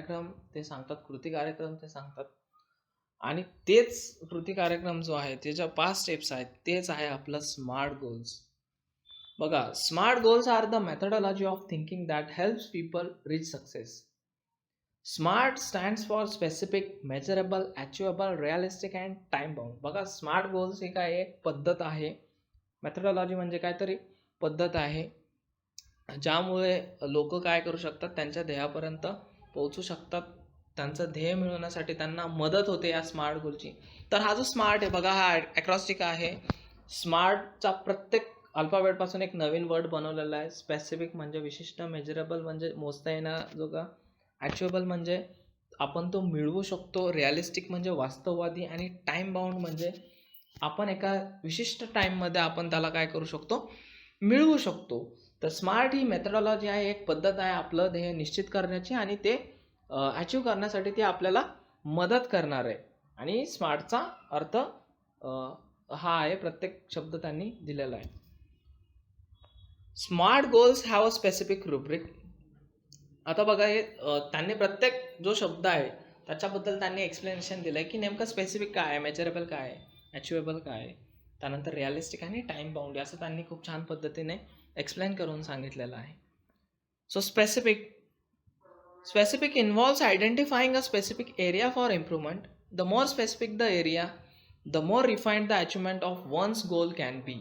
कार्यक्रम ते सांगतात, कृती कार्यक्रम ते सांगतात. आणि तेच कृती कार्यक्रम जो आहे, त्याच्या 5 स्टेप्स आहेत, तेच आहे आपलं स्मार्ट गोल्स. बघा, smart goals are the methodology of thinking that helps people reach success. Smart stands for specific, measurable, achievable, realistic and time bound. बघा, स्मार्ट गोल्स ही काय एक पद्धत आहे. मेथडॉलॉजी म्हणजे काहीतरी पद्धत आहे, ज्यामुळे लोक काय करू शकतात, त्यांच्या ध्येयापर्यंत पोहोचू शकतात. त्यांचं ध्येय मिळवण्यासाठी त्यांना मदत होते या स्मार्ट गोलची. तर हा जो स्मार्ट आहे बघा, हा ॲक्रॉस्टिक आहे. स्मार्टचा प्रत्येक अल्फाबेटपासून एक नवीन वर्ड बनवलेला आहे. स्पेसिफिक म्हणजे विशिष्ट, मेजरेबल म्हणजे मोजता येण्याजोगा, अचिवेबल म्हणजे आपण तो मिळवू शकतो, रिअलिस्टिक म्हणजे वास्तववादी, आणि टाईम बाउंड म्हणजे आपण एका विशिष्ट टाईममध्ये आपण त्याला काय करू शकतो, मिळवू शकतो. तर स्मार्ट ही मेथडॉलॉजी आहे, एक पद्धत आहे आपलं ध्येय निश्चित करण्याची, आणि ते अचीव करण्यासाठी ती आपल्याला मदत करणार आहे. आणि स्मार्टचा अर्थ हा आहे, प्रत्येक शब्द त्यांनी दिलेला आहे. Smart goals have a specific rubric. आता बघा, हे त्यांनी प्रत्येक जो शब्द आहे त्याच्याबद्दल त्यांनी एक्सप्लेनेशन दिलं आहे की नेमकं स्पेसिफिक काय आहे, मेजरेबल काय आहे, अचिवेबल काय आहे, त्यानंतर रिअलिस्टिक आणि टाईम बाउंड, असं त्यांनी खूप छान पद्धतीने एक्सप्लेन करून सांगितलेलं आहे. So specific involves identifying a specific area for improvement. The more specific the area, the more refined the achievement of one's goal can be.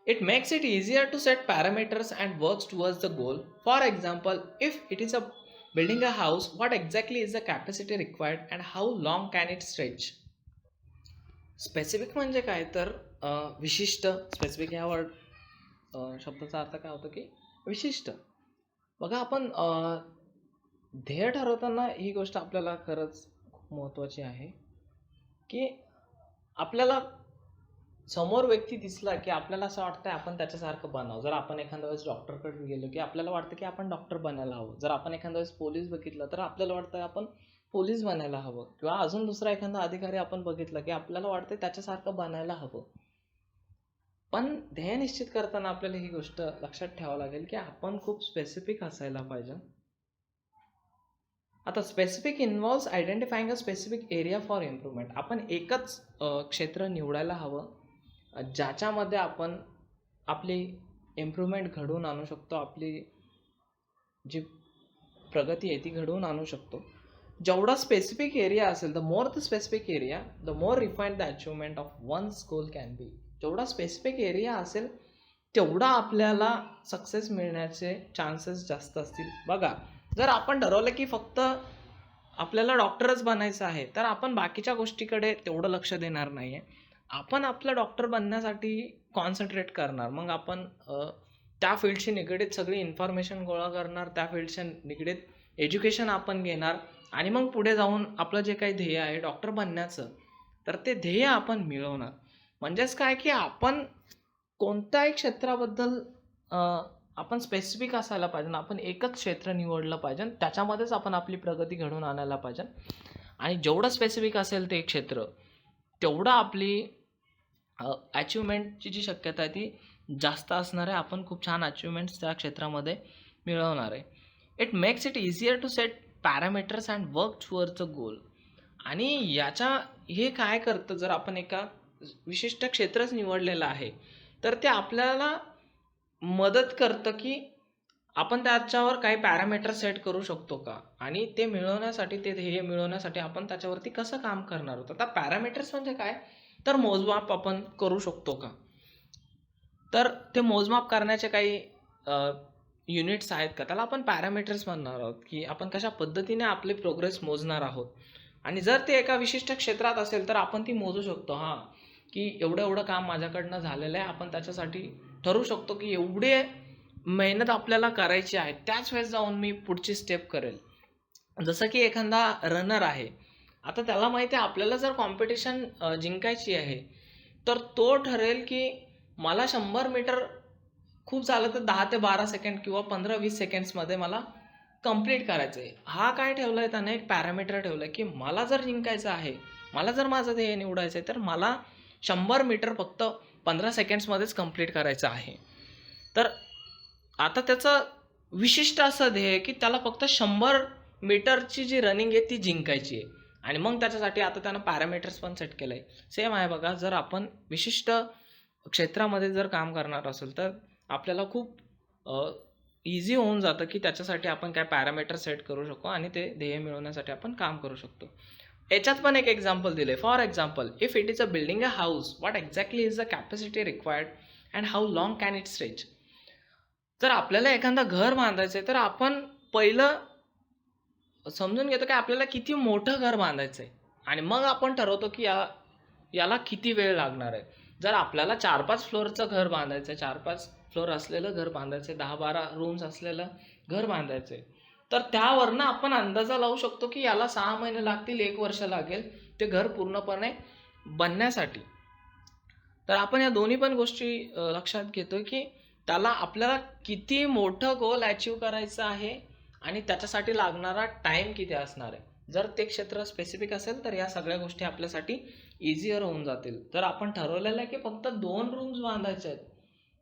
It makes it easier to set parameters and works towards the goal. For example, if it is a building a house, what exactly is the capacity required and how long can it stretch? Specific म्हणजे काय तर विशिष्ट. Specific या word शब्दाचा अर्थ काय होतो की विशिष्ट. बघा, आपण ध्येय ठरवताना ही गोष्ट आपल्याला खरंच खूप महत्त्वाची आहे की आपल्याला समोर व्यक्ती दिसला की आपल्याला असं वाटतं आपण त्याच्यासारखं बनावं. जर आपण एखाद्या वेळेस डॉक्टरकडे गेलो की आपल्याला वाटतं की आपण डॉक्टर बनायला हवं. जर आपण एखाद्या वेळेस पोलीस बघितलं तर आपल्याला वाटतं आपण पोलीस बनायला हवं. किंवा अजून दुसरा एखादा अधिकारी आपण बघितला की आपल्याला वाटतं त्याच्यासारखं बनायला हवं. पण ध्येय निश्चित करताना आपल्याला ही गोष्ट लक्षात ठेवावं लागेल की आपण खूप स्पेसिफिक असायला पाहिजे. आता specific involves identifying a specific area for improvement. आपण एकच क्षेत्र निवडायला हवं ज्याच्यामध्ये आपण आपली इम्प्रूव्हमेंट घडवून आणू शकतो, आपली जी प्रगती आहे ती घडवून आणू शकतो. जेवढा स्पेसिफिक एरिया असेल, the more the specific area, the more refined the achievement of one's goal can be. जेवढा स्पेसिफिक एरिया असेल तेवढा आपल्याला सक्सेस मिळण्याचे चान्सेस जास्त असतील. बघा, जर आपण ठरवलं की फक्त आपल्याला डॉक्टरच बनायचं आहे तर आपण बाकीच्या गोष्टीकडे तेवढं लक्ष देणार नाही आहे. आपण आपलं डॉक्टर बनण्यासाठी कॉन्सन्ट्रेट करणार. मग आपण त्या फील्डशी निगडीत सगळी इन्फॉर्मेशन गोळा करणार, त्या फील्डशी निगडीत एज्युकेशन आपण घेणार, आणि मग पुढे जाऊन आपलं जे काही ध्येय आहे डॉक्टर बनण्याचं, तर ते ध्येय आपण मिळवणार. म्हणजेच काय की आपण कोणत्याही क्षेत्राबद्दल आपण स्पेसिफिक असायला पाहिजे. आपण एकच क्षेत्र निवडलं पाहिजे, त्याच्यामध्येच आपण आपली प्रगती घडवून आणायला पाहिजे. आणि जेवढं स्पेसिफिक असेल ते क्षेत्र, तेवढं आपली अचिव्हमेंटची जी शक्यता आहे ती जास्त असणार आहे. आपण खूप छान अचिव्हमेंट्स त्या क्षेत्रामध्ये मिळवणार आहे. It makes it easier to set parameters and work towards a goal. आणि हे काय करतं, जर आपण एका विशिष्ट क्षेत्रच निवडलेलं आहे तर ते आपल्याला मदत करतं की आपण त्याच्यावर काही पॅरामीटर सेट करू शकतो का, आणि ते मिळवण्यासाठी, ते ध्येय मिळवण्यासाठी आपण त्याच्यावरती कसं काम करणार होतं. आता पॅरामीटर्स म्हणजे काय तर मोजमाप आपण करू शकतो का, तर ते मोजमाप करण्याचे काही युनिट्स आहेत का, त्याला आपण पॅरामीटर्स म्हणणार आहोत. की आपण कशा पद्धतीने आपली प्रोग्रेस मोजणार आहोत. आणि जर ते एका विशिष्ट क्षेत्रात असेल तर आपण ती मोजू शकतो. हां, की एवढं काम माझ्याकडनं झालेलं आहे, आपण त्याच्यासाठी ठरवू शकतो की एवढे मेहनत आपल्याला करायची आहे, त्याच वेळेस जाऊन मी पुढची स्टेप करेल. जसं की एखादा रनर आहे, आता त्याला माहिती आहे आपल्याला जर कॉम्पिटिशन जिंकायची आहे तर तो ठरेल की मला 100 मीटर खूप झालं तर 10 ते 12 सेकंड किंवा 15-20 सेकंड्समध्ये मला कंप्लीट करायचं आहे. हा काय ठेवला आहे त्याने, एक पॅरामीटर ठेवलं आहे की मला जर जिंकायचं आहे, मला जर माझं ध्येय निवडायचं आहे तर मला 100 मीटर फक्त 15 सेकंड्समध्येच कंप्लीट करायचं आहे. तर आता त्याचं विशिष्ट असं ध्येय की त्याला फक्त 100 मीटरची जी रनिंग आहे ती जिंकायची आहे. आणि मग त्याच्यासाठी आता त्यानं पॅरामीटर्स पण सेट केलं आहे. सेम आहे बघा, जर आपण विशिष्ट क्षेत्रामध्ये जर काम करणार असेल तर आपल्याला खूप इझी होऊन जातं की त्याच्यासाठी आपण काय पॅरामीटर सेट करू शकतो आणि ते ध्येय मिळवण्यासाठी आपण काम करू शकतो. याच्यात पण एक एक्झाम्पल दिले. For example, if it is a building a house, what exactly is the capacity required and how long can it stretch. जर आपल्याला एखादं घर बांधायचं आहे तर आपण पहिलं समजून घेतो की आपल्याला किती मोठं घर बांधायचं आहे आणि मग आपण ठरवतो की याला किती वेळ लागणार आहे. जर आपल्याला 4-5 फ्लोअरचं घर बांधायचं आहे, 4-5 फ्लोअर असलेलं घर बांधायचं आहे, 10-12 रूम्स असलेलं घर बांधायचं आहे, तर त्यावरनं आपण अंदाजा लावू शकतो की याला 6 महिने लागतील, 1 वर्ष लागेल ते घर पूर्णपणे बनण्यासाठी. तर आपण या दोन्ही पण गोष्टी लक्षात घेतो की त्याला आपल्याला किती मोठं गोल अचीव करायचं आहे आणि त्याच्यासाठी लागणारा टाईम किती असणार आहे. जर ते क्षेत्र स्पेसिफिक असेल तर या सगळ्या गोष्टी आपल्यासाठी इझियर होऊन जातील. जर आपण ठरवलेलं आहे की फक्त 2 रूम्स बांधायचे आहेत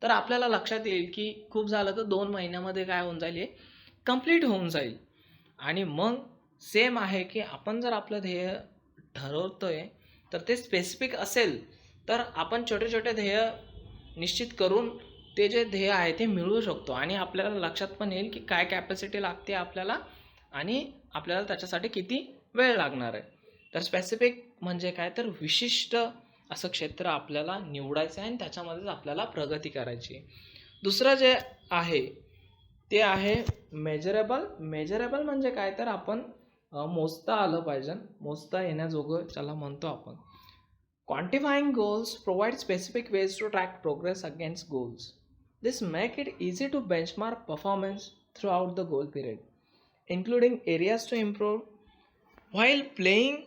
तर आपल्याला लक्षात येईल की खूप झालं तर 2 महिन्यामध्ये काय होऊन जाईल, हे कंप्लीट होऊन जाईल. आणि मग सेम आहे की आपण जर आपलं ध्येय ठरवतोय तर ते स्पेसिफिक असेल तर आपण छोटे छोटे ध्येय निश्चित करून ते जे ध्येय आहे ते मिळवू शकतो आणि आपल्याला लक्षात पण येईल की काय कॅपॅसिटी लागते आपल्याला आणि आपल्याला त्याच्यासाठी किती वेळ लागणार आहे. तर स्पेसिफिक म्हणजे काय, तर विशिष्ट असं क्षेत्र आपल्याला निवडायचं आहे आणि त्याच्यामध्येच आपल्याला प्रगती करायची आहे. दुसरं जे आहे ते आहे मेजरेबल. मेजरेबल म्हणजे काय, तर आपण मोजता आलं पाहिजे, मोजता येण्याजोगं ज्याला म्हणतो आपण. Quantifying goals provide specific ways to track progress against goals. This make it easy to benchmark performance throughout the goal period, including areas to improve. While playing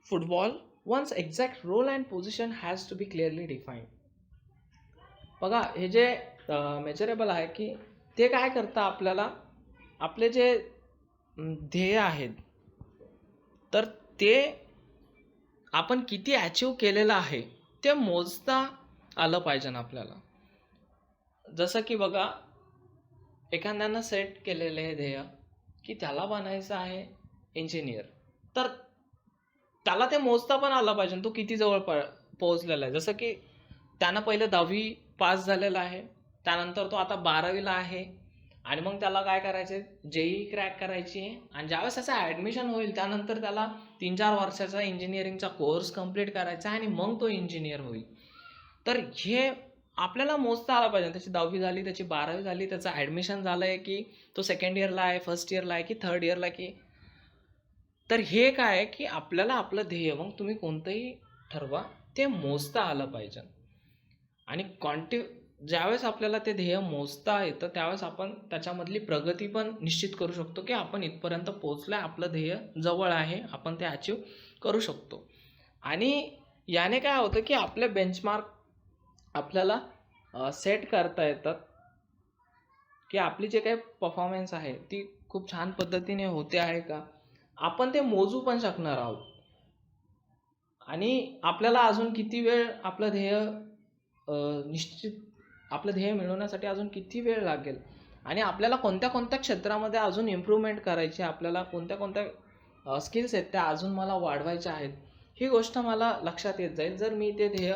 football, one's exact role and position has to be clearly defined. बघा, हे जे measurable आहे की ते काय करतं, आपल्याला आपले जे ध्येय आहेत तर ते आपण किती अचीव केलेलं आहे ते मोजता आलं पाहिजे ना आपल्याला. जसं की बघा, एखाद्यानं सेट केलेलं आहे ध्येय की त्याला बनायचं आहे इंजिनियर, तर त्याला ते मोजता पण आलं पाहिजे तो किती जवळ पोहोचलेला आहे. जसं की त्यानं पहिलं 10वी पास झालेला आहे, त्यानंतर तो आता 12वीला आहे आणि मग त्याला काय करायचं आहे, JEE क्रॅक करायची आहे आणि ज्यावेळेस त्याचं ॲडमिशन होईल त्यानंतर त्याला 3-4 वर्षाचा इंजिनिअरिंगचा कोर्स कंप्लीट करायचा आहे आणि मग तो इंजिनियर होईल. तर हे आपल्याला मोजता आलं पाहिजे. त्याची 10वी झाली, त्याची 12वी झाली, त्याचं ॲडमिशन झालं आहे की तो सेकंड इयरला आहे, फर्स्ट इयरला आहे की थर्ड इयरला की. तर हे काय आहे की आपल्याला आपलं ध्येय, मग तुम्ही कोणतंही ठरवा, ते मोजता आलं पाहिजे. आणि ज्यावेळेस आपल्याला ते ध्येय मोजता येतं त्यावेळेस आपण त्याच्यामधली प्रगती पण निश्चित करू शकतो की आपण इथपर्यंत पोहोचलो आहे, आपलं ध्येय जवळ आहे, आपण ते अचीव करू शकतो. आणि याने काय होतं की आपले बेंचमार्क आपल्याला सेट करता येतात की आपली जे काही परफॉर्मन्स आहे ती खूप छान पद्धतीने होते आहे का, आपण ते मोजू पण शकणार आहोत. आणि आपल्याला अजून किती वेळ आपलं ध्येय आपलं ध्येय मिळवण्यासाठी अजून किती वेळ लागेल आणि आपल्याला कोणत्या कोणत्या क्षेत्रामध्ये अजून इम्प्रूव्हमेंट करायची, आपल्याला कोणत्या कोणत्या स्किल्स आहेत त्या अजून मला वाढवायच्या आहेत, ही गोष्ट मला लक्षात येत जाईल जर मी ते ध्येय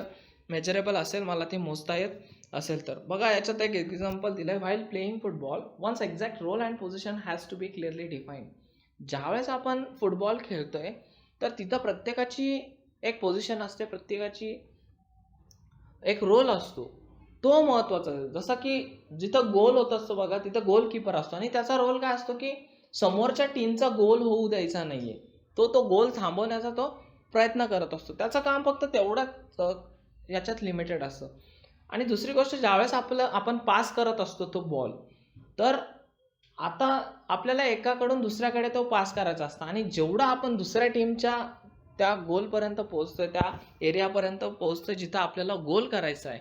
मेजरेबल असेल, मला ते मोजता येत असेल तर. बघा, याच्यात एक एक्झाम्पल दिलं आहे. While playing football, one's exact role and position has to be clearly defined. ज्यावेळेस आपण फुटबॉल खेळतोय तर तिथं प्रत्येकाची एक पोझिशन असते, प्रत्येकाची एक रोल असतो, तो महत्त्वाचा आहे. जसं की जिथं गोल होत असतो बघा, तिथं गोलकीपर असतो आणि त्याचा रोल काय असतो की समोरच्या टीमचा गोल होऊ द्यायचा नाही आहे, तो गोल थांबवण्याचा तो प्रयत्न करत असतो. त्याचं काम फक्त तेवढंच याच्यात लिमिटेड असतं. आणि दुसरी गोष्ट, ज्यावेळेस आपण पास करत असतो तो बॉल, तर आता आपल्याला एकाकडून दुसऱ्याकडे तो पास करायचा असतो आणि जेवढा आपण दुसऱ्या टीमच्या त्या गोलपर्यंत पोहोचतोय, त्या एरियापर्यंत पोहोचतोय जिथं आपल्याला गोल करायचा आहे,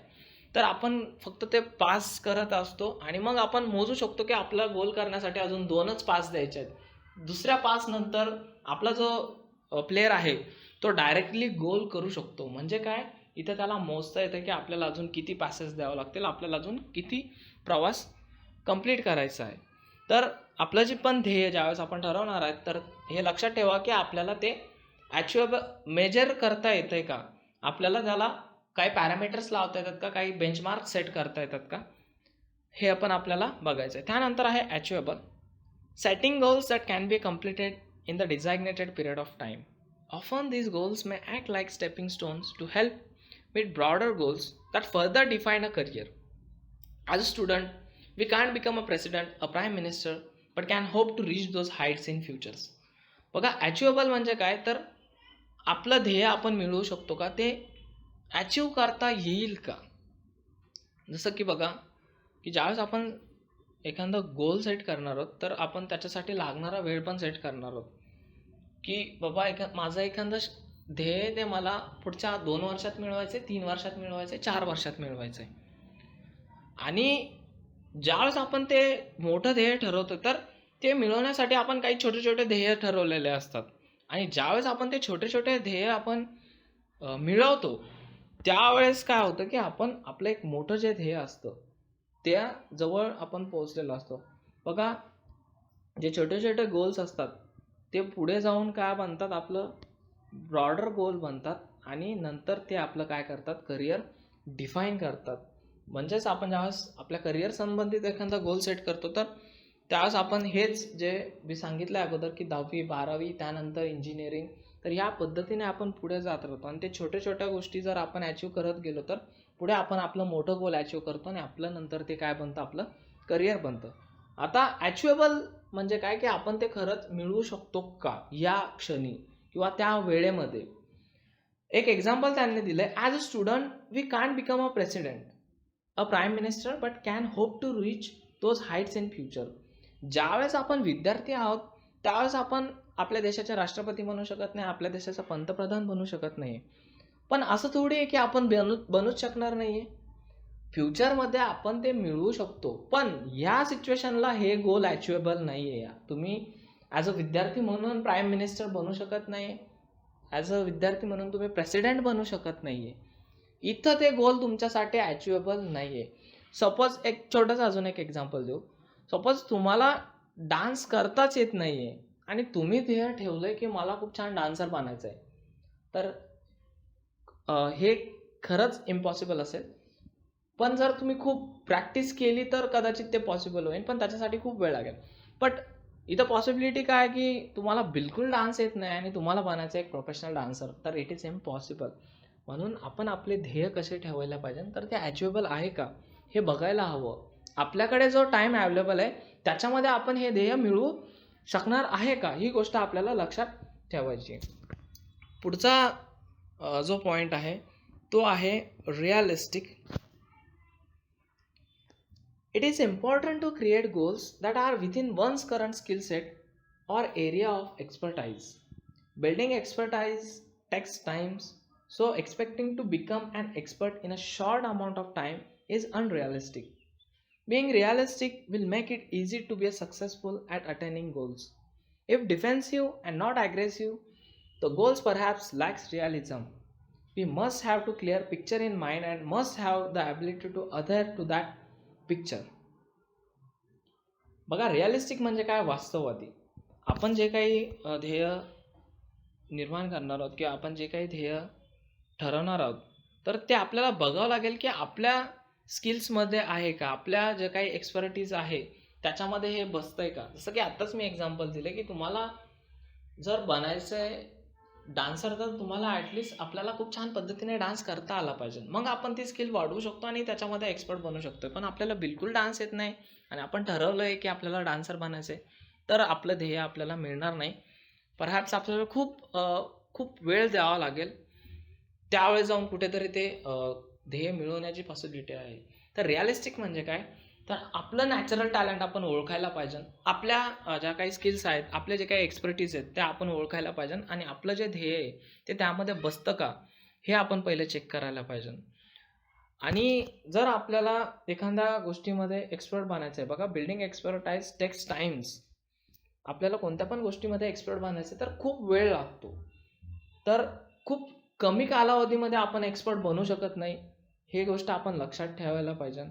तर आपण फक्त ते पास करत असतो आणि मग आपण मोजू शकतो की आपला गोल करण्यासाठी अजून 2च पास द्यायचे आहेत. दुसऱ्या पास नंतर आपला जो प्लेयर आहे तो डायरेक्टली गोल करू शकतो. म्हणजे काय, इथं त्याला मोजता येतं की आपल्याला अजून किती पासेस द्यावं लागतील, आपल्याला अजून किती प्रवास कंप्लीट करायचा आहे. तर आपलं जे पण ध्येय ज्यावेळेस आपण ठरवणार आहे तर हे लक्षात ठेवा की आपल्याला ते ॲचिवेबल मेजर करता येतंय का, आपल्याला त्याला काही पॅरामीटर्स लावता येतात का, काही बेंचमार्क सेट करता येतात का, हे आपण आपल्याला बघायचं आहे. त्यानंतर आहे achievable. Setting goals that can be completed in the designated period of time. Often these goals may act like stepping stones to help meet broader goals that further define a career. As a student, we can't become a president, a prime minister, but can hope to reach those heights in futures. बघा achievable म्हणजे काय, तर आपलं ध्येय आपण मिळवू शकतो का, ते अचीव करता येईल का. जसं की बघा की ज्यावेळेस आपण एखादा गोल सेट करणार आहोत तर आपण त्याच्यासाठी लागणारा वेळ पण सेट करणार आहोत की बाबा माझं एखादं ध्येय ते मला पुढच्या 2 वर्षात मिळवायचं आहे, 3 वर्षात मिळवायचं आहे, 4 वर्षात मिळवायचं आहे. आणि ज्यावेळेस आपण ते मोठं ध्येय ठरवतो तर ते मिळवण्यासाठी आपण काही छोटे छोटे ध्येय ठरवलेले असतात. आणि ज्यावेळेस आपण ते छोटे छोटे ध्येय आपण मिळवतो त्यावेळेस काय होतं की आपण आपलं एक मोठं जे ध्येय असतं त्या जवळ आपण पोहोचलेलो असतो. बघा जे छोटे छोटे गोल्स असतात ते पुढे जाऊन काय बनतात, आपलं ब्रॉडर गोल बनतात आणि नंतर ते आपलं काय करतात, करिअर डिफाईन करतात. म्हणजेच आपण ज्यावेळेस आपल्या करिअर संबंधित एखादा गोल सेट करतो तर त्यावेळेस आपण हेच जे मी सांगितलं अगोदर की 10वी 12वी त्यानंतर इंजिनिअरिंग, तर ह्या पद्धतीने आपण पुढे जात राहतो. आणि ते छोट्या छोट्या गोष्टी जर आपण अचीव करत गेलो तर पुढे आपण आपलं मोठं गोल अचीव करतो आणि आपलं नंतर ते काय बनतं, आपलं करिअर बनतं. आता अचिवेबल म्हणजे काय की आपण ते खरंच मिळवू शकतो का या क्षणी किंवा त्या वेळेमध्ये. एक एक्झाम्पल त्यांनी दिलंय, as a student we can't become a president, a prime minister, but can hope to reach those heights in future. ज्यावेळेस आपण विद्यार्थी आहोत त्यावेळेस आपण आपल्या देशाचे राष्ट्रपती बनू शकत नाही, आपल्या देशाचा पंतप्रधान बनू शकत नाही. पण असं थोडी आहे की आपण बनूच शकणार नाही आहे. फ्युचरमध्ये आपण ते मिळवू शकतो. पण ह्या सिच्युएशनला हे गोल अचिवेबल नाही आहे. तुम्ही ॲज अ विद्यार्थी म्हणून प्राईम मिनिस्टर बनू शकत नाही, ॲज अ विद्यार्थी म्हणून तुम्ही प्रेसिडेंट बनू शकत नाही आहे. इथं ते गोल तुमच्यासाठी अचिवेबल नाही आहे. सपोज एक छोटंसं अजून एक एक्झाम्पल देऊ. सपोज तुम्हाला डान्स करताच येत नाही आहे आणि तुम्ही ध्येय ठेवलं आहे की मला खूप छान डान्सर बनायचं आहे, तर हे खरंच इम्पॉसिबल असेल. पण जर तुम्ही खूप प्रॅक्टिस केली तर कदाचित ते पॉसिबल होईल, पण त्याच्यासाठी खूप वेळ लागेल. बट इथं पॉसिबिलिटी काय की तुम्हाला बिलकुल डान्स येत नाही आणि तुम्हाला बनायचं एक प्रोफेशनल डान्सर, तर इट इज इम्पॉसिबल. म्हणून आपण आपले ध्येय कसे ठेवायला पाहिजे, तर ते अचिवेबल आहे का हे बघायला हवं. आपल्याकडे जो टाईम अवेलेबल आहे त्याच्यामध्ये आपण हे ध्येय मिळवू शकणार आहे का, ही गोष्ट आपल्याला लक्षात ठेवायची. पुढचा जो पॉईंट आहे तो आहे realistic. It is important to create goals that are within one's current skill set or area of expertise. Building expertise takes time, so expecting to become an expert in a short amount of time is unrealistic. Being realistic will make it easy to be successful at attaining goals. If defensive and not aggressive, the goals perhaps lacks realism. We must have to clear picture in mind and must have the ability to adhere to that picture. बघा realistic म्हणजे काय, वास्तववादी. आपण जे काही ध्येय निर्माण करणार आहोत किंवा आपण जे काही ध्येय ठरवणार आहोत तर ते आपल्याला बघावं लागेल की आपल्या स्किल्समध्ये आहे का, आपल्या जे काही एक्सपर्टीज आहे त्याच्यामध्ये हे बसतंय का. जसं की आत्ताच मी एक्झाम्पल दिले की तुम्हाला जर बनायचं आहे डान्सर तर तुम्हाला ॲटलिस्ट आपल्याला खूप छान पद्धतीने डान्स करता आला पाहिजे, मग आपण ती स्किल वाढवू शकतो आणि त्याच्यामध्ये एक्सपर्ट बनू शकतो. पण आपल्याला बिलकुल डान्स येत नाही आणि आपण ठरवलं आहे की आपल्याला डान्सर बनायचं आहे, तर आपलं ध्येय आपल्याला मिळणार नाही. परहॅप्स आपल्याला खूप वेळ द्यावा लागेल, त्यावेळेस जाऊन कुठेतरी ते ध्येय मिळवण्याची पॉसिबिलिटी आहे. तर रिअलिस्टिक म्हणजे काय, तर आपलं नॅचरल टॅलेंट आपण ओळखायला पाहिजे, आपल्या ज्या काही स्किल्स आहेत, आपले जे काही एक्सपर्टीज आहेत त्या आपण ओळखायला पाहिजे आणि आपलं जे ध्येय आहे ते त्यामध्ये बसतं का हे आपण पहिले चेक करायला पाहिजे. आणि जर आपल्याला एखाद्या गोष्टीमध्ये एक्सपर्ट बनायचं आहे, बघा बिल्डिंग एक्सपर्टाईज टेक्स टाइम्स. आपल्याला कोणत्या पण गोष्टीमध्ये एक्सपर्ट बनायचं तर खूप वेळ लागतो, तर खूप कमी कालावधीमध्ये आपण एक्सपर्ट बनू शकत नाही, हे गोष्ट आपण लक्षात ठेवायला पाहिजे.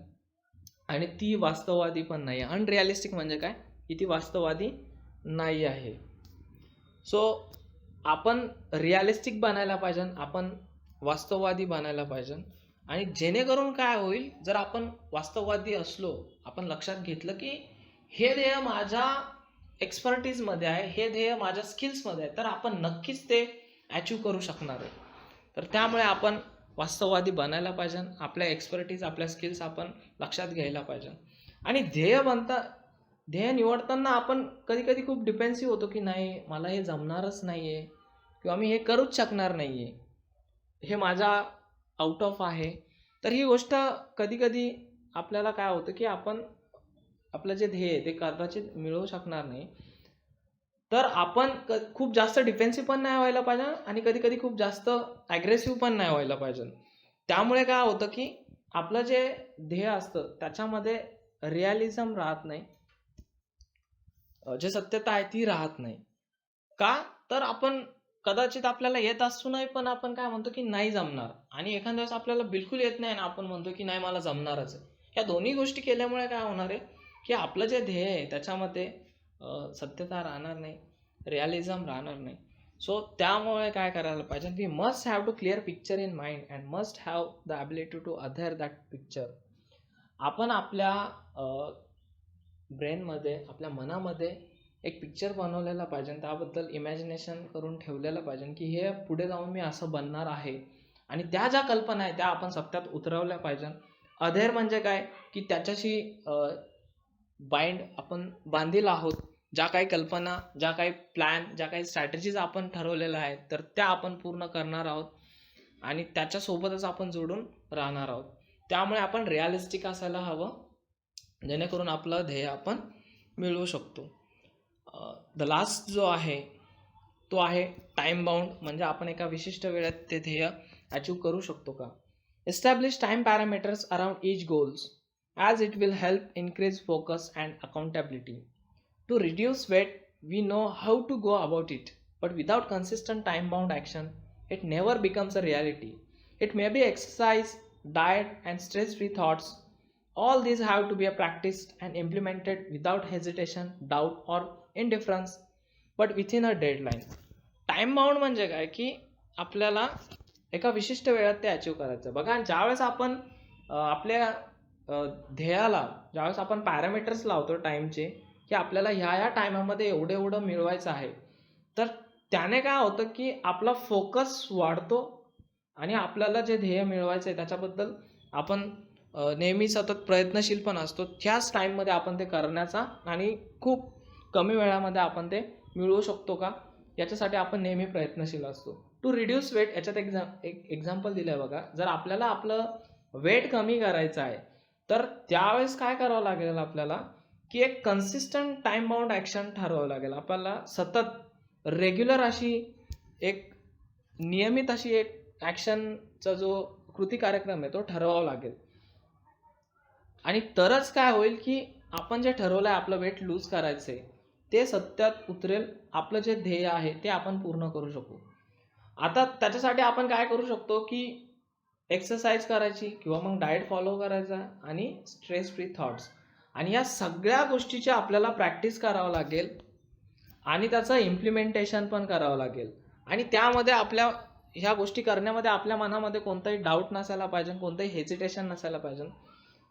आणि ती वास्तववादी पण नाही. अनरिअलिस्टिक म्हणजे काय, की ती वास्तववादी नाही आहे. सो आपण रिअलिस्टिक बनायला पाहिजे, आपण वास्तववादी बनायला पाहिजे. आणि जेणेकरून काय होईल, जर आपण वास्तववादी असलो, आपण लक्षात घेतलं की हे ध्येय माझ्या एक्सपर्टीजमध्ये आहे, हे ध्येय माझ्या स्किल्समध्ये आहे, तर आपण नक्कीच ते अचीव करू शकणार आहे. तर त्यामुळे आपण वास्तववादी बनायला पाहिजे, आपल्या एक्सपर्टीज, आपल्या स्किल्स आपण लक्षात घ्यायला पाहिजे. आणि ध्येय निवडताना आपण कधी कधी खूप डिफेन्सिव्ह होतो की नाही, मला हे जमणारच नाही आहे, किंवा मी हे करूच शकणार नाही आहे, हे माझा आउट ऑफ आहे. तर ही गोष्ट कधी कधी आपल्याला काय होतं की आपण आपलं जे ध्येय आहे ते कदाचित मिळवू शकणार नाही. तर आपण खूप जास्त डिफेन्सिव्ह पण नाही व्हायला पाहिजे, आणि कधी कधी खूप जास्त ॲग्रेसिव्ह पण नाही व्हायला पाहिजे. त्यामुळे काय होतं की आपलं जे ध्येय असतं त्याच्यामध्ये रिअलिझम राहत नाही, जे सत्यता आहे ती राहत नाही. का तर आपण कदाचित आपल्याला येत असूनही पण आपण काय म्हणतो की नाही जमणार, आणि एखाद्या वेळेस आपल्याला बिलकुल येत नाही आणि आपण म्हणतो की नाही मला जमणारच आहे. या दोन्ही गोष्टी केल्यामुळे काय होणार आहे की आपलं जे ध्येय आहे त्याच्यामध्ये सत्यता राहणार नाही, रिअलिझम राहणार नाही. सो त्यामुळे काय करायला पाहिजे, we must have to clear picture in mind and must have the ability to other that picture. आपण आपल्या ब्रेनमध्ये, आपल्या मनामध्ये एक पिक्चर बनवलेला पाहिजे, त्याबद्दल इमॅजिनेशन करून ठेवलेलं पाहिजे की हे पुढे जाऊन मी असं बनणार आहे, आणि त्या ज्या कल्पना आहे त्या आपण सत्यात उतरवल्या पाहिजे. अधेर म्हणजे काय की त्याच्याशी आपण बांधील आहोत. ज्या काही कल्पना, ज्या काही प्लॅन, ज्या काही स्ट्रॅटेजीज आपण ठरवलेल्या आहेत तर त्या आपण पूर्ण करणार आहोत, आणि त्याच्यासोबतच आपण जोडून राहणार आहोत. त्यामुळे आपण रिअलिस्टिक असायला हवं, जेणेकरून आपलं ध्येय आपण मिळवू शकतो. द लास्ट जो आहे तो आहे टाईम बाउंड, म्हणजे आपण एका विशिष्ट वेळेत ते ध्येय अचीव करू शकतो का. Establish time parameters around each goals as it will help increase focus and accountability. To reduce weight, we know how to go about it, but without consistent time-bound action, it never becomes a reality. It may be exercise, diet, and stress-free thoughts. All these have to be practiced and implemented without hesitation, doubt, or indifference, but within a deadline. Time-bound म्हणजे काय की आपल्याला एका विशिष्ट वेळात ते achieve करायचं. बघा, ज्यावेळेस आपण आपल्या ध्येयाला ज्यावेळेस आपण पॅरामीटर्स लावतो टाईमचे, की आपल्याला ह्या टायमामध्ये एवढं मिळवायचं आहे, तर त्याने काय होतं की आपला फोकस वाढतो, आणि आपल्याला जे ध्येय मिळवायचं आहे त्याच्याबद्दल आपण नेहमी सतत प्रयत्नशील पण असतो त्याच टाईममध्ये आपण ते करण्याचा, आणि खूप कमी वेळामध्ये आपण ते मिळवू शकतो का याच्यासाठी आपण नेहमी प्रयत्नशील असतो. टू रिड्यूस वेट, याच्यात एक एक्झाम्पल दिलं आहे बघा. जर आपल्याला आपलं वेट कमी करायचं आहे तर त्यावेळेस काय करावं लागेल आपल्याला की एक कन्सिस्टंट टाईम बाउंड ॲक्शन ठरवावं लागेल. आपल्याला सतत रेग्युलर अशी एक नियमित अशी एक ॲक्शनचा जो कृती कार्यक्रम आहे तो ठरवावा लागेल, आणि तरच काय होईल की आपण जे ठरवलं आहे आपलं वेट लूज करायचं आहे ते सत्यात उतरेल, आपलं जे ध्येय आहे ते आपण पूर्ण करू शकू. आता त्याच्यासाठी आपण काय करू शकतो की एक्सरसाइज करायची, किंवा मग डाएट फॉलो करायचा, आणि स्ट्रेस फ्री थॉट्स, आणि या सगळ्या गोष्टीची आपल्याला प्रॅक्टिस करावं लागेल, आणि त्याचं इम्प्लिमेंटेशन पण करावं लागेल. आणि त्यामध्ये आपल्या ह्या गोष्टी करण्यामध्ये आपल्या मनामध्ये कोणताही डाऊट नसायला पाहिजे, कोणतंही हेजिटेशन नसायला पाहिजे,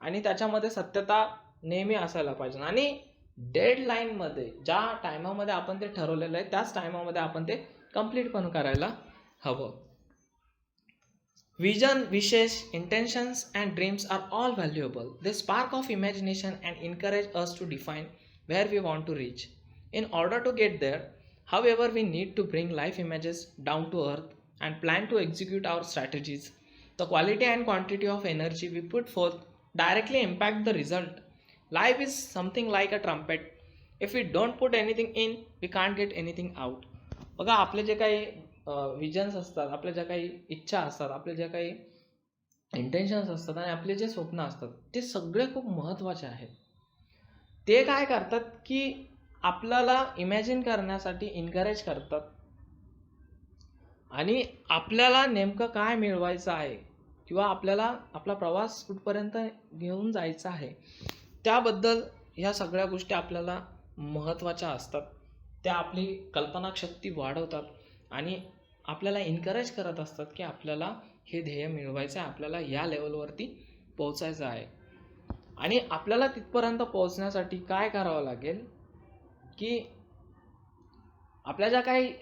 आणि त्याच्यामध्ये सत्यता नेहमी असायला पाहिजे. आणि डेडलाईनमध्ये ज्या टायमामध्ये आपण ते ठरवलेलं आहे त्याच टायमामध्ये आपण ते कंप्लीट पण करायला हवं. Vision, wishes, intentions, and dreams are all valuable. They spark of imagination and encourage us to define where we want to reach. In order to get there, however, we need to bring life images down to earth and plan to execute our strategies. The quality and quantity of energy we put forth directly impact the result. Life is something like a trumpet. If we don't put anything in, we can't get anything out. बघा, आपले जे काही visions असतात, आपल्या ज्या काही इच्छा असतात, आपले ज्या काही इंटेन्शन्स असतात, आणि आपले जे स्वप्न असतात ते सगळे खूप महत्त्वाचे आहेत. ते काय करतात की आपल्याला इमॅजिन करण्यासाठी इन्करेज करतात, आणि आपल्याला नेमकं काय मिळवायचं आहे, किंवा आपल्याला आपला प्रवास कुठपर्यंत घेऊन जायचा आहे त्याबद्दल ह्या सगळ्या गोष्टी आपल्याला महत्त्वाच्या असतात. त्या आपली कल्पनाशक्ती वाढवतात आणि आपल्याला एनकरेज करत असतात की आपल्याला हे ध्येय मिळवायचं आहे, आपल्याला या लेवलवरती पोहोचायचं आहे. आणि आपल्याला तिथपर्यंत पोहोचण्यासाठी काय करावं लागेल की आपल्या ज्या काही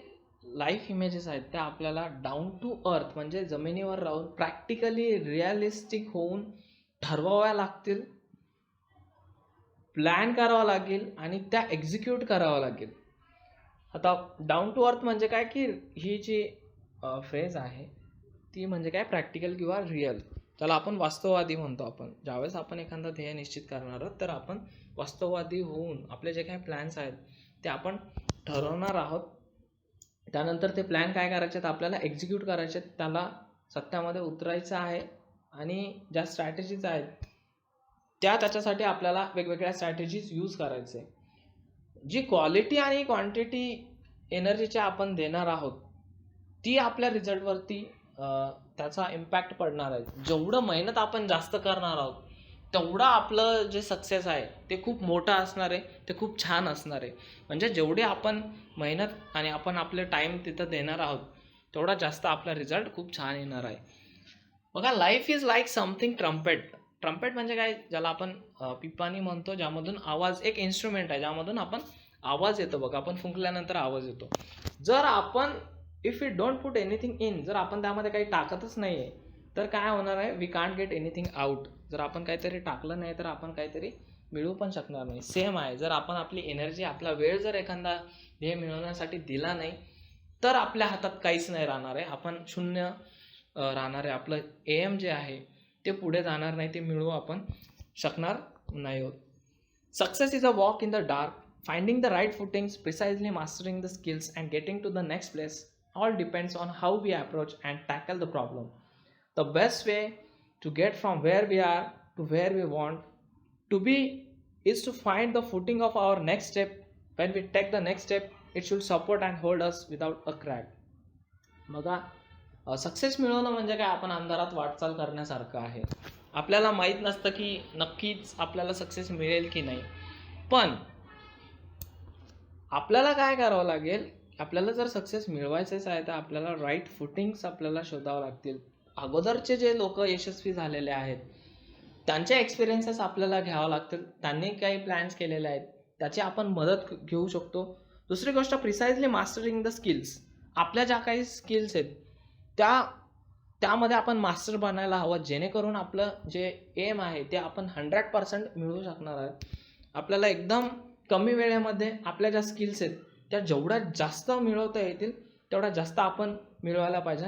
लाईफ इमेजेस आहेत त्या आपल्याला डाऊन टू अर्थ म्हणजे जमिनीवर राहून प्रॅक्टिकली रिअलिस्टिक होऊन ठरवाव्या लागतील, प्लॅन करावा लागेल आणि त्या एक्झिक्यूट करावं लागेल. आता डाऊन टू अर्थ म्हणजे काय की ही जी फ्रेज आहे ती म्हणजे काय प्रॅक्टिकल किंवा रिअल, त्याला आपण वास्तववादी म्हणतो. आपण ज्यावेळेस आपण एखादा ध्येय निश्चित करणार आहोत तर आपण वास्तववादी होऊन आपले जे काही प्लॅन्स आहेत ते आपण ठरवणार आहोत. त्यानंतर ते प्लॅन काय करायचे आहेत आपल्याला एक्झिक्यूट करायचे आहेत, त्याला सत्यामध्ये उतरायचं आहे. आणि ज्या स्ट्रॅटेजीज आहेत त्याच्यासाठी आपल्याला वेगवेगळ्या स्ट्रॅटेजीज यूज करायचे. जी क्वालिटी आणि क्वांटिटी एनर्जीच्या आपण देणार आहोत ती आपल्या रिझल्टवरती त्याचा इम्पॅक्ट पडणार आहे. जेवढं मेहनत आपण जास्त करणार आहोत तेवढं आपलं जे सक्सेस आहे ते खूप मोठं असणार आहे, ते खूप छान असणार आहे. म्हणजे जेवढी आपण मेहनत आणि आपण आपले टाईम तिथं देणार आहोत तेवढा जास्त आपला रिझल्ट खूप छान येणार आहे. बघा, life is like something trumpet. Trumpet म्हणजे काय, ज्याला आपण पिपाणी म्हणतो, ज्यामधून आवाज, एक इन्स्ट्रुमेंट आहे ज्यामधून आपण आवाज येतो. बघा, आपण फुंकल्यानंतर आवाज येतो. जर आपण if you don't put anything in, जर आपण त्यामध्ये काही टाकतच नाही आहे तर काय होणार आहे, we can't get anything out. जर आपण काहीतरी टाकलं नाही तर आपण काहीतरी मिळवू पण शकणार नाही. सेम आहे, जर आपण आपली एनर्जी, आपला वेळ जर एखादा ध्येय मिळवण्यासाठी दिला नाही तर आपल्या हातात काहीच नाही राहणार आहे. आपण शून्य राहणार आहे. आपलं एम जे आहे ते पुढे जाणार नाही, ते मिळवू आपण शकणार नाही होत. Success is a walk in the dark, finding the right footings, precisely mastering the skills, and getting to the next place all depends on how we approach and tackle the problem. The best way to get from where we are to where we want to be is to find the footing of our next step. When we take the next step, it should support and hold us without a crack. बघा, success मिळवणं म्हणजे काय, आपण अंधारात वाटचाल करण्यासारखं आहे. आपल्याला माहीत नसतं की नक्कीच आपल्याला सक्सेस मिळेल की नाही, पण आपल्याला काय करावं लागेल, आपल्याला जर सक्सेस मिळवायचंच आहे तर आपल्याला राईट फुटिंग्स आपल्याला शोधावं लागतील. अगोदरचे जे लोक यशस्वी झालेले आहेत त्यांचे एक्सपिरियन्सेस आपल्याला घ्यावं लागतील. त्यांनी काही प्लॅन्स केलेले आहेत त्याची आपण मदत घेऊ शकतो. दुसरी गोष्ट, प्रिसाइजली मास्टरिंग द स्किल्स. आपल्या ज्या काही स्किल्स आहेत त्यामध्ये आपण मास्टर बनायला हवं, जेणेकरून आपलं जे एम आहे ते आपण 100% मिळवू शकणार आहे. आपल्याला एकदम कमी वेळेमध्ये आपल्या ज्या स्किल्स आहेत त्या जेवढ्या जास्त मिळवता येतील तेवढ्या जास्त आपण मिळवायला पाहिजे.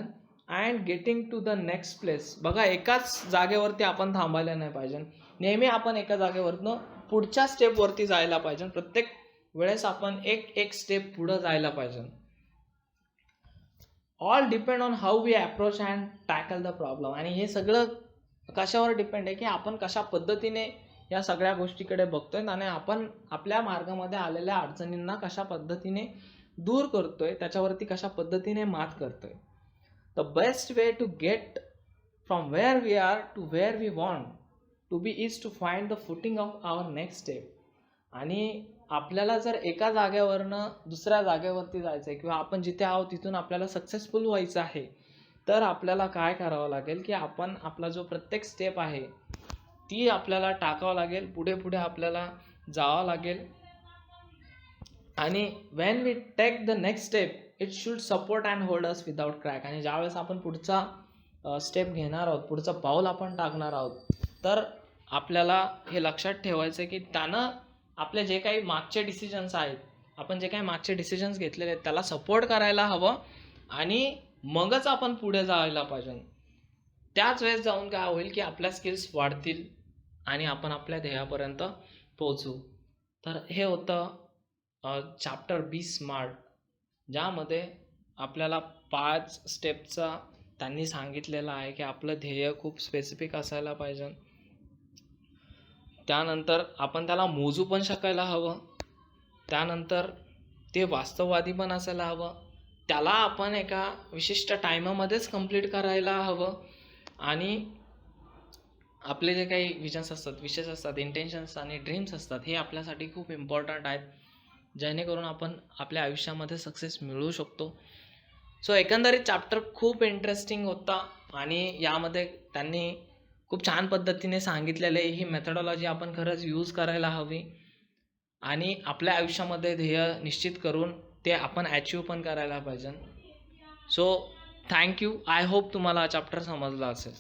And getting to the next place. बघा, एकाच जागेवरती आपण थांबायला नाही पाहिजे. नेहमी आपण एका जागेवरनं पुढच्या स्टेपवरती जायला पाहिजे. प्रत्येक वेळेस आपण एक स्टेप पुढं जायला पाहिजे. All depend on how we approach and tackle the problem. आणि हे सगळं कशावर डिपेंड आहे की आपण कशा पद्धतीने या सगळ्या गोष्टीकडे बघतोय आणि आपण आपल्या मार्गामध्ये आलेल्या अडचणींना कशा पद्धतीने दूर करतोय, त्याच्यावरती कशा पद्धतीने मात करतोय. The best way to get from where we are to where we want to be is to find the footing of our next step. आणि आपल्याला जर एका जागेवरनं दुसऱ्या जागेवरती जायचं आहे किंवा आपण जिथे आहोत तिथून आपल्याला सक्सेसफुल व्हायचं आहे तर आपल्याला काय करावं लागेल की आपण आपला जो प्रत्येक स्टेप आहे ती आपल्याला टाकावं लागेल, पुढे पुढे आपल्याला जावं लागेल. आणि when we take the next step it should support and hold us without crack. आणि ज्यावेळेस आपण पुढचा स्टेप घेणार आहोत, पुढचं पाऊल आपण टाकणार आहोत, तर आपल्याला हे लक्षात ठेवायचं आहे की त्यानं आपले जे काही मागचे डिसिजन्स आहेत, आपण जे काही मागचे डिसिजन्स घेतलेले आहेत त्याला सपोर्ट करायला हवं आणि मगच आपण पुढे जायला पाहिजे. त्याच वेळेस जाऊन काय होईल की आपल्या स्किल्स वाढतील आणि आपण आपल्या ध्येयापर्यंत पोहोचू. तर हे होतं चॅप्टर बी स्मार्ट, ज्यामध्ये आपल्याला 5 स्टेपचा त्यांनी सांगितलेलं आहे की आपलं ध्येय खूप स्पेसिफिक असायला पाहिजे. त्यानंतर आपण त्याला मोजू पण शकायला हवं. त्यानंतर ते वास्तववादी पण असायला हवं. त्याला आपण एका विशिष्ट टायमामध्येच कंप्लीट करायला हवं. आणि आपले जे काही विजन्स असतात, विशेष असतात, इंटेन्शन्स आणि ड्रीम्स असतात हे आपल्यासाठी खूप इम्पॉर्टंट आहेत. जेणेकरून आपण आपल्या आयुष्यामध्ये सक्सेस मिळवू शकतो. सो एकंदरीत चॅप्टर खूप इंटरेस्टिंग होता आणि यामध्ये त्यांनी खूप छान पद्धतीने सांगितलेलं आहे. ही मेथडॉलॉजी आपण खरंच यूज करायला हवी आणि आपल्या आयुष्यामध्ये ध्येय निश्चित करून ते आपण ॲचिव्ह पण करायला पाहिजे. So thank you. आय होप तुम्हाला हा चॅप्टर समजला असेल.